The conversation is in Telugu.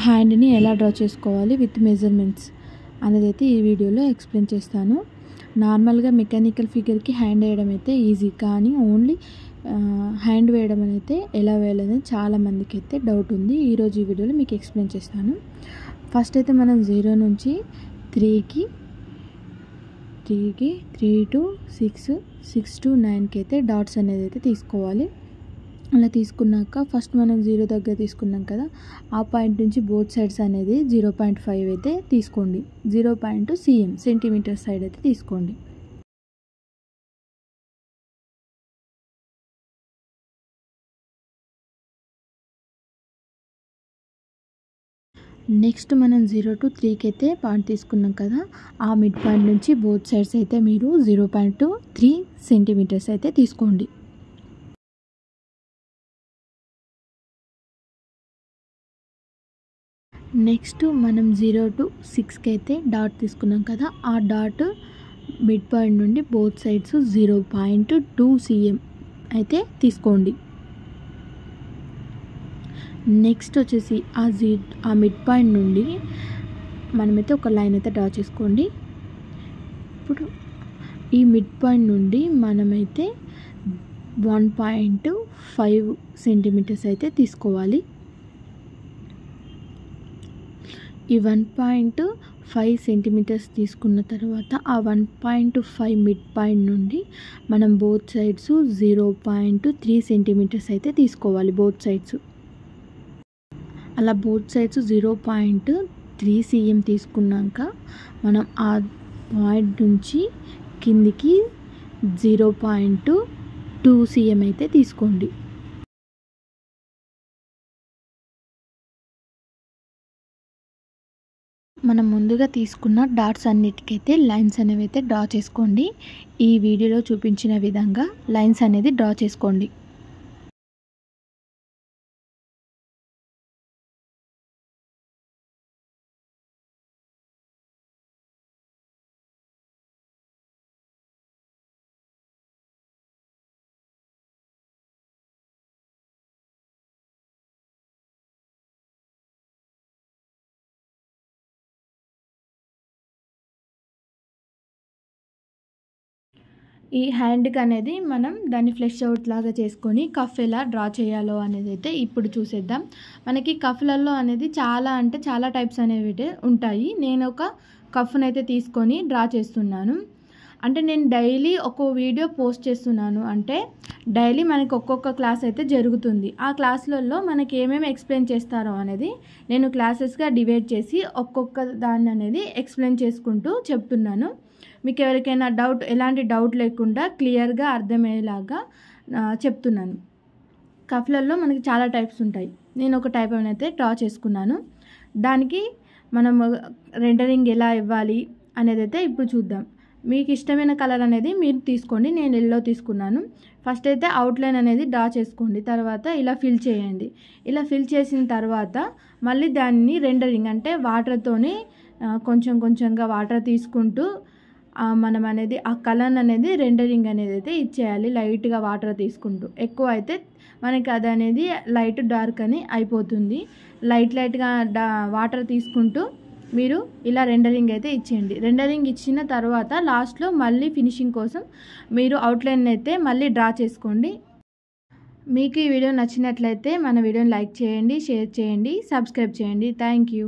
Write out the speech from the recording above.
హ్యాండ్ని ఎలా డ్రా చేసుకోవాలి విత్ మెజర్మెంట్స్ అనేది అయితే ఈ వీడియోలో ఎక్స్ప్లెయిన్ చేస్తాను. నార్మల్గా మెకానికల్ ఫిగర్కి హ్యాండ్ వేయడం అయితే ఈజీ, కానీ ఓన్లీ హ్యాండ్ వేయడం అయితే ఎలా వేయాలని చాలామందికి అయితే డౌట్ ఉంది. ఈరోజు ఈ వీడియోలో మీకు ఎక్స్ప్లెయిన్ చేస్తాను. ఫస్ట్ అయితే మనం 0 నుంచి 3కి 3 to 6, 6 to 9కి అయితే డాట్స్ అనేది అయితే తీసుకోవాలి. అలా తీసుకున్నాక ఫస్ట్ మనం 0 దగ్గర తీసుకున్నాం కదా, ఆ పాయింట్ నుంచి బోత్ సైడ్స్ అనేది 0.5 అయితే తీసుకోండి. 0.2 cm సెంటీమీటర్ సైడ్ అయితే తీసుకోండి. నెక్స్ట్ మనం 0 to 3కి అయితే పాయింట్ తీసుకున్నాం కదా, ఆ మిడ్ పాయింట్ నుంచి బోత్ సైడ్స్ అయితే మీరు 0.3 సెంటీమీటర్స్ అయితే తీసుకోండి. నెక్స్ట్ మనం 0 to 6కి అయితే డాట్ తీసుకున్నాం కదా, ఆ డాట్ మిడ్ పాయింట్ నుండి బోత్ సైడ్స్ 0.2 cm అయితే తీసుకోండి. నెక్స్ట్ వచ్చేసి ఆ మిడ్ పాయింట్ నుండి మనమైతే ఒక లైన్ అయితే డ్రా చేసుకోండి. ఇప్పుడు ఈ మిడ్ పాయింట్ నుండి మనమైతే 1.5 సెంటీమీటర్స్ అయితే తీసుకోవాలి. ఈ 1.5 సెంటీమీటర్స్ తీసుకున్న తర్వాత ఆ 1.5 మిడ్ పాయింట్ నుండి మనం బోత్ సైడ్స్ 0.3 సెంటీమీటర్స్ అయితే తీసుకోవాలి. బోత్ సైడ్స్ అలా బోత్ సైడ్స్ 0.3 cm తీసుకున్నాక మనం ఆ పాయింట్ నుంచి కిందికి 0.2 cm అయితే తీసుకోండి. మనం ముందుగా తీసుకున్న డాట్స్ అన్నిటికైతే లైన్స్ అనేవి అయితే డ్రా చేసుకోండి. ఈ వీడియోలో చూపించిన విధంగా లైన్స్ అనేది డ్రా చేసుకోండి. ఈ హ్యాండ్కి అనేది మనం దాన్ని ఫ్లెష్ అవుట్ లాగా చేసుకొని కఫ్ ఎలా డ్రా చేయాలో అనేది అయితే ఇప్పుడు చూసేద్దాం. మనకి కఫ్లలో అనేది చాలా టైప్స్ అనేవి ఉంటాయి. నేను ఒక కఫ్ని అయితే తీసుకొని డ్రా చేస్తున్నాను. అంటే నేను డైలీ ఒక్కో వీడియో పోస్ట్ చేస్తున్నాను. అంటే డైలీ మనకి ఒక్కొక్క క్లాస్ అయితే జరుగుతుంది. ఆ క్లాసులలో మనకి ఏమేమి ఎక్స్ప్లెయిన్ చేస్తారో అనేది నేను క్లాసెస్గా డివైడ్ చేసి ఒక్కొక్క దాన్ని అనేది ఎక్స్ప్లెయిన్ చేసుకుంటూ చెప్తున్నాను. మీకు ఎవరికైనా ఎలాంటి డౌట్ లేకుండా క్లియర్గా అర్థమయ్యేలాగా చెప్తున్నాను. కఫ్లలో మనకి చాలా టైప్స్ ఉంటాయి. నేను ఒక టైప్ అయితే డ్రా చేసుకున్నాను. దానికి మనం రెండరింగ్ ఎలా ఇవ్వాలి అనేది అయితే ఇప్పుడు చూద్దాం. మీకు ఇష్టమైన కలర్ అనేది మీరు తీసుకోండి. నేను ఎల్లో తీసుకున్నాను. ఫస్ట్ అయితే అవుట్లైన్ అనేది డ్రా చేసుకోండి. తర్వాత ఇలా ఫిల్ చేయండి. ఇలా ఫిల్ చేసిన తర్వాత మళ్ళీ దాన్ని రెండరింగ్ అంటే వాటర్తోని కొంచెంగా వాటర్ తీసుకుంటూ మనం అనేది ఆ కలర్ అనేది రెండరింగ్ అనేది అయితే ఇచ్చేయాలి. లైట్గా వాటర్ తీసుకుంటూ, ఎక్కువ అయితే మనకి అది అనేది లైట్ డార్క్ అని అయిపోతుంది. లైట్గా వాటర్ తీసుకుంటూ మీరు ఇలా రెండరింగ్ అయితే ఇచ్చేయండి. రెండరింగ్ ఇచ్చిన తర్వాత లాస్ట్లో మళ్ళీ ఫినిషింగ్ కోసం మీరు అవుట్లైన్ అయితే మళ్ళీ డ్రా చేసుకోండి. మీకు ఈ వీడియో నచ్చినట్లయితే మన వీడియోని లైక్ చేయండి, షేర్ చేయండి, సబ్స్క్రైబ్ చేయండి. Thank you.